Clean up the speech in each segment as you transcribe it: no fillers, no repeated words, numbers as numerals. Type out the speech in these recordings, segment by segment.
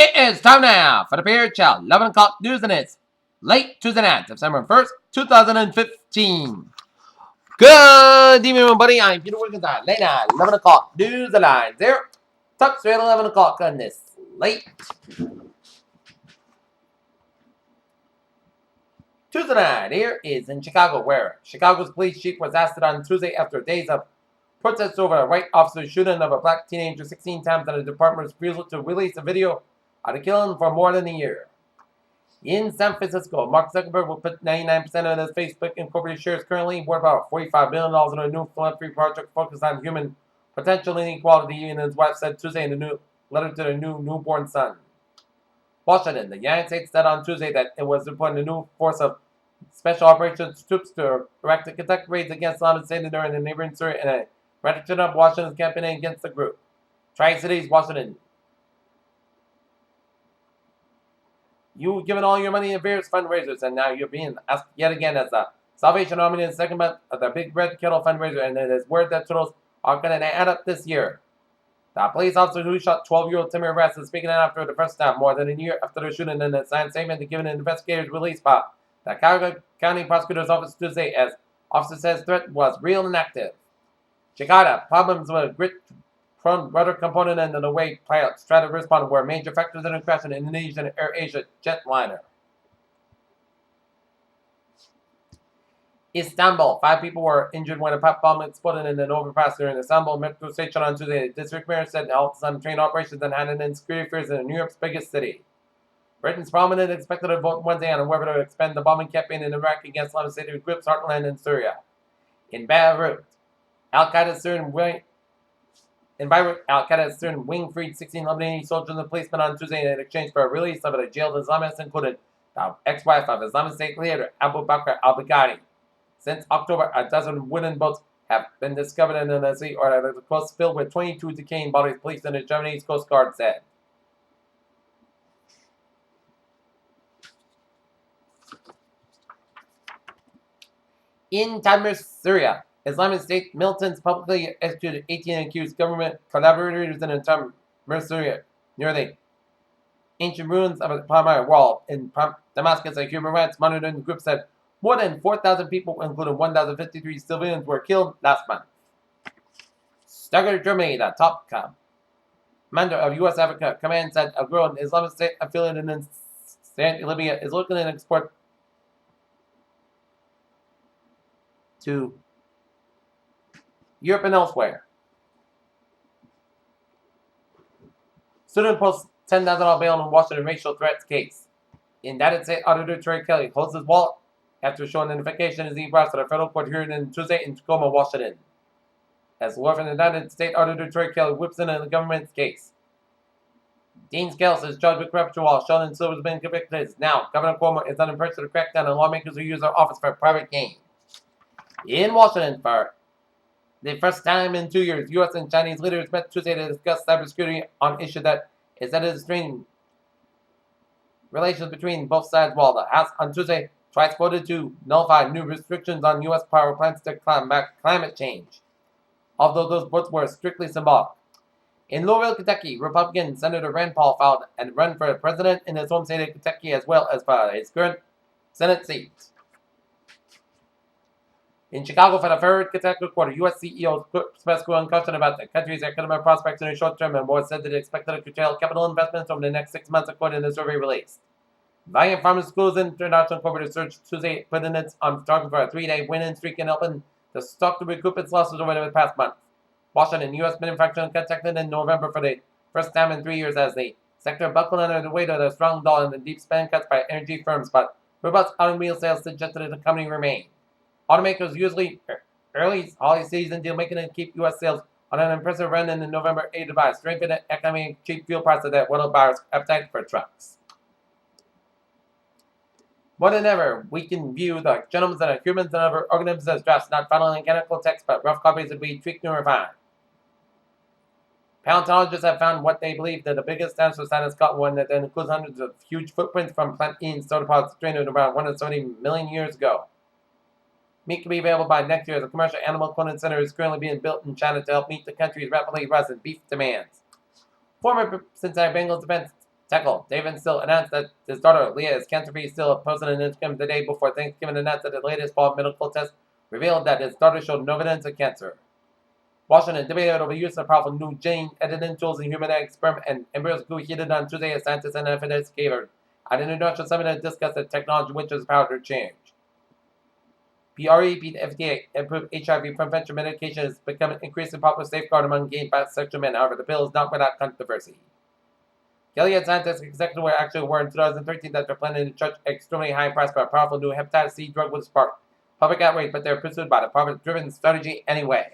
It is time now for the Beer Chow 11 o'clock news, and it's late Tuesday night, December 1st, 2015. Good evening, everybody. I'm Peter Wiggins on late night 11 o'clock news and lines there. Talk straight 11 o'clock on this late Tuesday night. Here is in Chicago, where Chicago's police chief was arrested on Tuesday after days of protests over a white officer's shooting of a black teenager 16 times, and the department's refusal to release a video of the killing for more than a year. In San Francisco, Mark Zuckerberg will put 99% of his Facebook Incorporated shares currently worth about $45 billion in a new philanthropy project focused on human potential inequality, and his wife said Tuesday in a new letter to their newborn son. Washington, the United States said on Tuesday that it was deploying a new force of special operations troops to Iraq to conduct raids against Islamic State during the neighboring Syria and a reduction of Washington's campaign against the group. Tri-Cities, Washington. You've given all your money to various fundraisers, and now you're being asked yet again as the Salvation Army in the second month of the Big Red Kettle fundraiser, and it is word that totals are going to add up this year. The police officer who shot 12-year-old Timmy Rest is speaking out after the first time, more than a year after the shooting, in a signed statement given to investigators released by the Cuyahoga County Prosecutor's Office Tuesday, as officer says threat was real and active. Jakarta, problems with a grit-prone rudder component and the way pilots try to respond were major factors in the crash in Indonesian AirAsia jetliner. Istanbul, 5 people were injured when a pipe bomb exploded in an overpass during the Istanbul metro station on Tuesday. The district mayor said it helped some train operations and handed in security fears in New York's biggest city. Britain's prominent expected to vote Wednesday on whether to expand the bombing campaign in Iraq against Islamic State groups heartland in Syria. In Beirut, Al-Qaeda's Syrian wing freed 16 Lebanese soldiers and policemen on Tuesday in exchange for a release of the jailed Islamists, including the ex-wife of Islamic State leader Abu Bakr al-Baghdadi. Since October, a dozen wooden boats have been discovered in the sea or at the coast filled with 22 decaying bodies, police and the Germany's Coast Guard said. In Tabriz, Syria, Islamic State militants publicly executed 18 accused government collaborators in Tabriz, Syria, near the ancient ruins of the Palmyra Wall in Damascus. A human rights monitoring group said more than 4,000 people, including 1,053 civilians, were killed last month. Stuttgart, Germany, the top commander of U.S. Africa Command said a girl in Islamic State affiliated in Libya is looking to export to Europe and elsewhere. Student posts $10,000 bail in Washington racial threats case. Indicted State Auditor Troy Kelly holds his wallet after showing identification as he brought to the federal court hearing on Tuesday in Tacoma, Washington. As lawyer for the indicted State Auditor Troy Kelly whips in the government's case. Dean Scales is charged with corruption while Sheldon Silver has been convicted. Now, Governor Cuomo is unimpressed with the crackdown on lawmakers who use their office for private gain. In Washington, for the first time in 2 years, U.S. and Chinese leaders met Tuesday to discuss cybersecurity on an issue that is that it is strained relations between both sides, while the House on Tuesday twice voted to nullify new restrictions on U.S. power plants to combat climate change, although those votes were strictly symbolic. In Louisville, Kentucky, Republican Senator Rand Paul filed and run for president in his home state of Kentucky, as well as for his current Senate seat. In Chicago, for the third consecutive quarter, U.S. CEO expressed growing caution about the country's economic prospects in the short term, and more said that it expected to curtail capital investments over the next 6 months, according to the survey released. Valiant Pharmaceuticals International Corporate surged Tuesday, putting it on target for a 3-day winning streak and helping the stock to recoup its losses over the past month. Washington, U.S. manufacturing contracted in November for the first time in 3 years as the sector buckled under the weight of the strong dollar and the deep spend cuts by energy firms, but robust automobile sales suggested that the company remained. Automakers usually early holiday season deal making it keep U.S. sales on an impressive run in November, aided by strengthened economy, cheap fuel prices that whittled buyers' appetite for trucks. More than ever, we can view the genomes of humans and other organisms as drafts, not final mechanical text, but rough copies that we tweak and refine. Paleontologists have found what they believe that the biggest dinosaur science caught one that includes hundreds of huge footprints from plant-eating sauropods strained around 170 million years ago. Meat can be available by next year as a commercial animal cloning center is currently being built in China to help meet the country's rapidly rising beef demands. Former Cincinnati Bengals defense Tackle. David still announced that his daughter, Leah, is cancer-free, still posted an Instagram the day before Thanksgiving, announced that his latest fall medical test revealed that his daughter showed no evidence of cancer. Washington debated over the use of powerful new gene editing tools in human egg, sperm, and embryos grew heated on Tuesday as scientists and evidence gave at an international summit to discuss the technology which has power to change. PRE, FDA approved HIV prevention medication is becoming increasingly popular safeguard among gay bisexual men. However, the pill is not without controversy. Gilead scientists executive were actually aware in 2013 that they're planning to charge extremely high price for a powerful new hepatitis C drug would spark public outrage, but they're pursued by the profit-driven strategy anyway.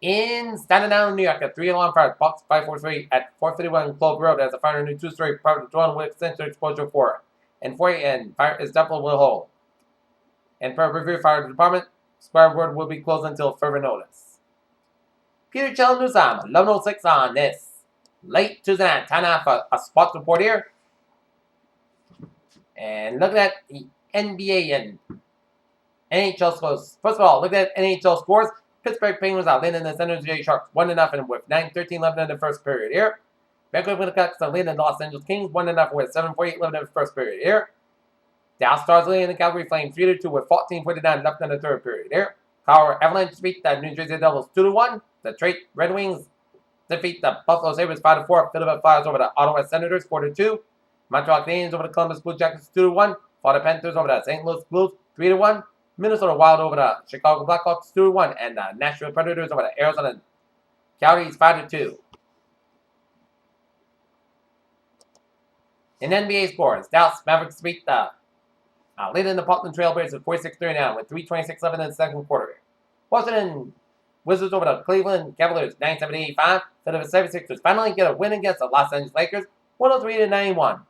In Staten Island, New York, a 3-alarm fire at Box 543 at 451 Clove Road as a fire in a new 2-story private dwelling with extensive exposure 4. And fire is definitely hold. And per review fire department, Square Word will be closed until further notice. Peter Chell News on 1106 on this late Tuesday night. Time out for a sports report here. And looking at the NBA and NHL scores. First of all, look at NHL scores. Pittsburgh Penguins are leading the San Jose Sharks 1-0 with 9:13 left in the first period here. Vancouver Canucks are leading the Los Angeles Kings 1-0 with 7:48 left in the first period here. Dallas Stars leading the Calgary Flames 3-2 with 14:49 left in the third period here. Colorado Avalanche beat the New Jersey Devils 2-1. The Detroit Red Wings defeat the Buffalo Sabres 5-4. Philadelphia Flyers over the Ottawa Senators 4-2. Montreal Canadiens over the Columbus Blue Jackets 2-1. Florida Panthers over the St. Louis Blues 3-1. Minnesota Wild over the Chicago Blackhawks 2-1, and the Nashville Predators over the Arizona Coyotes 5-2. In NBA scores, Dallas Mavericks beat the leading the Portland Trailblazers 46-39 with 3:26 left in the second quarter. Washington Wizards over the Cleveland Cavaliers 97-85. So the 76ers finally get a win against the Los Angeles Lakers 103-91.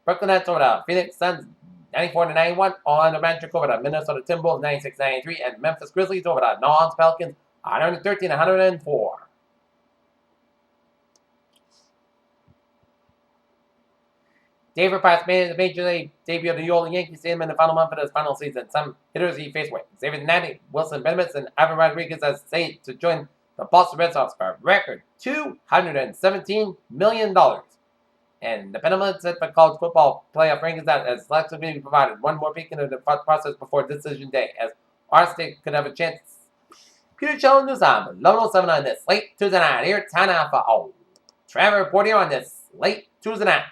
Brooklyn Nets over the Phoenix Suns 94-91, Orlando Magic over the Minnesota Timberwolves 96-93, and Memphis Grizzlies over the New Orleans Pelicans 113-104. David Price made the major league debut of the old Yankee Stadium in the final month of his final season. Some hitters he faced were David Natty, Wilson Benjamin, and Ivan Rodriguez as said to join the Boston Red Sox for a record $217 million. And the penalty set for college football playoff rankings that has selectively provided one more peek into the process before decision day, as our state could have a chance. Peter Chell News on 1107 on this late Tuesday night. Here, time out for Trevor report here on this late Tuesday night.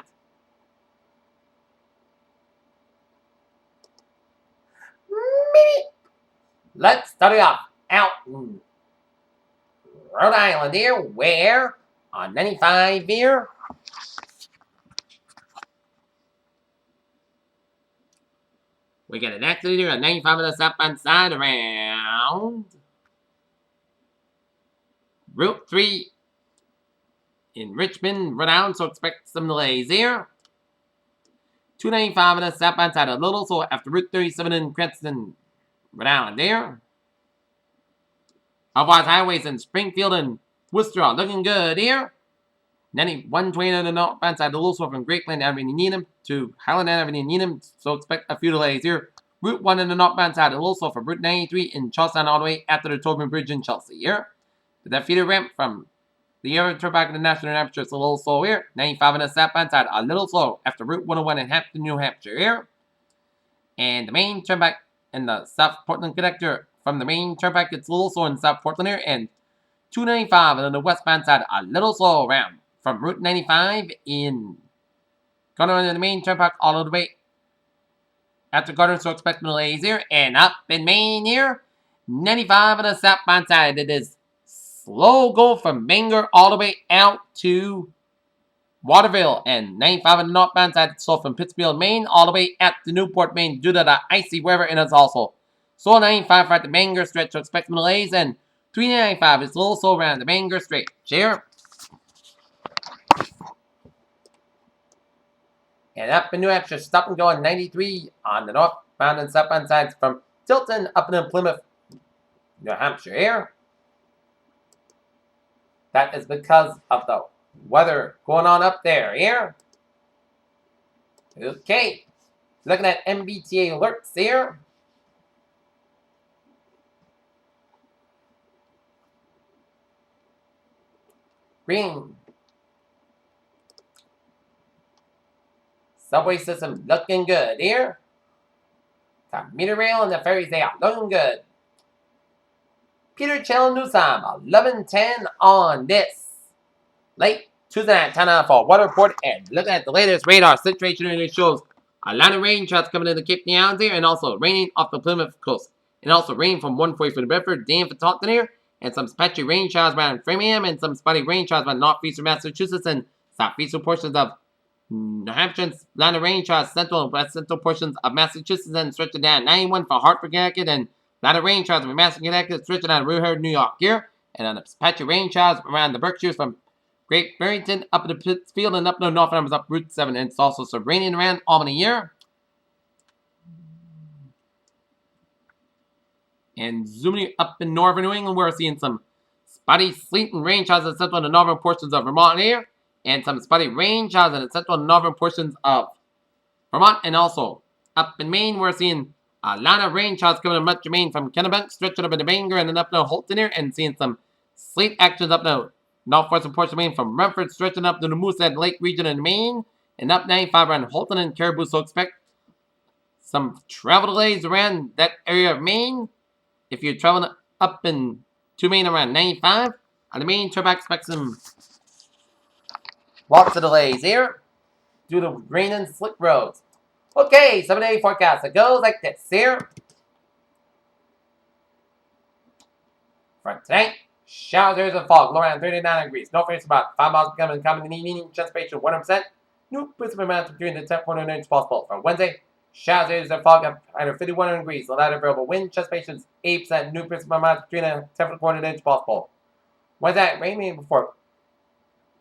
Let's start it off out in Rhode Island here, where on 95 here. We get an accident here on 95 on the southbound side around Route 3 in Richmond, Rhode Island, so expect some delays here. 295 on the southbound side a little, so after Route 37 in Cranston, Rhode Island there. Otherwise, highways in Springfield and Worcester are looking good here. 120 on the northbound side, a little slow from Grapeland Avenue Needham to Highland Avenue Needham, so expect a few delays here. Route 1 on the northbound side, a little slow from Route 93 in Charlestown all the way after the Tobin Bridge in Chelsea here. The feeder ramp from the Air Turnpike to the National Hampshire is a little slow here. 95 on the southbound side, a little slow after Route 101 in Hampton, New Hampshire here. And the main turnpike in the South Portland connector from the main turnpike, it's a little slow in South Portland here. And 295 on the westbound side, a little slow around from Route 95 in Gardner on the main turnpike all the way after Gardner, so expect delays here. And up in Maine here, 95 on the southbound side, it is slow go from Bangor all the way out to Waterville, and 95 on the northbound side, it's slow from Pittsfield, Maine, all the way out to Newport, Maine, due to the icy weather, and it's also slow 95 at the Bangor stretch, so expect delays, and 395 is a little slow around the Bangor stretch here. And up in New Hampshire, stop and go on 93 on the northbound and southbound sides from Tilton up in Plymouth, New Hampshire here. That is because of the weather going on up there here. Okay, looking at MBTA alerts here. Green. Subway system looking good here. Commuter rail and the ferries, they are looking good. Peter Chill News Time, 11:10 on this late Tuesday night. Time now for weather report and look at the latest radar situation. And it shows a lot of rain shots coming into Cape Town here, and also raining off the Plymouth coast, and also rain from 140 for the Bedford, Dan for Taunton here, and some patchy rain showers around Framingham, and some spotty rain showers around northeastern Massachusetts and southeastern portions of New Hampshire. Line of rain showers central and west central portions of Massachusetts and stretching down 91 for Hartford, Connecticut, and line of rain showers from Massachusetts, Connecticut, stretching down Rutherford, New York here, and on the patchy rain showers around the Berkshires from Great Barrington up in the Pittsfield and up in the North Numbers up Route 7, and it's also some raining around Albany here. And zooming up in northern New England, we're seeing some spotty sleet and rain showers in the central and northern portions of Vermont here, and some spotty rain showers in the central and northern portions of Vermont, and also up in Maine, we're seeing a lot of rain showers coming to much of Maine from Kennebec, stretching up into Bangor, and then up to Holton here, and seeing some sleet actions up to northwestern portion of Maine from Renfrew, stretching up to the Moosehead Lake region in Maine, and up 95 around Holton and Caribou, so expect some travel delays around that area of Maine. If you're traveling up in to Maine around 95, on the Maine trip, expect some lots of delays here due to rain and slick roads. Okay, 7-day forecast. It goes like this here. For tonight, showers and fog, low around 39 degrees. No face about 5 miles becoming common in the evening. Chance ratio 100%. New precipitation amount between the 10.9 inch possible. For Wednesday, showers and fog up under 51 degrees. Light variable wind. Chance ratio 8%. New precipitation amount between the 10.9 inch possible. Wednesday, rain before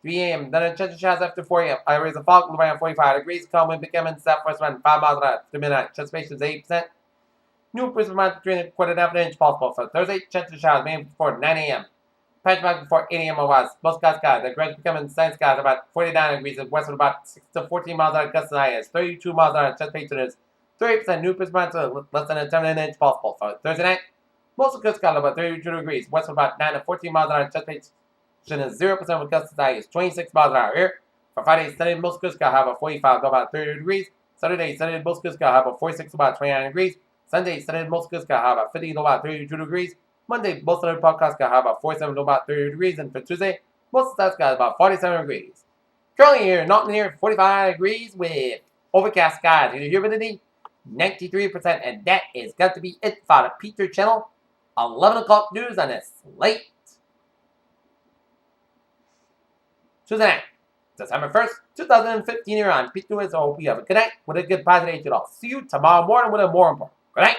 3 a.m. Then a chance of showers after 4 a.m. Areas of fog around 45 degrees. Calm wind becoming southwest around 5 miles an hour to midnight. Chance ratio 8%. New precipitation amount between a quarter and half an inch possible. For Thursday, chance of showers maybe before 9 a.m. Patch back before 8 a.m. was. Most skies. The dredge becoming sunny skies about 49 degrees and west of about 6 to 14 miles an hour. Gusts and highest 32 miles an hour. Chance patron is 30%. New precipitation less than a 10 inch possible. For Thursday night, most of the skies about 32 degrees. West of about 9 to 14 miles an hour. Chance patron is 0% with gusts and highest 26 miles an hour. Here for Friday, Sunday, most skies have about 45 to about 30 degrees. Saturday, Sunday, most skies have about 46 to about 29 degrees. Sunday, Sunday, most skies have about 50 to about 32 degrees. Monday, most of the podcasts got about 47 to about 30 degrees, and for Tuesday, most of the stats got about 47 degrees. Currently here, Norton here, 45 degrees with overcast skies. The humidity, 93%, and that is got to be it for the Peter Channel 11 o'clock news on this late Tuesday night, December 1st, 2015 here on Peter News. I hope you have a good night with a good positive day. I'll see you tomorrow morning with a more important. Good night.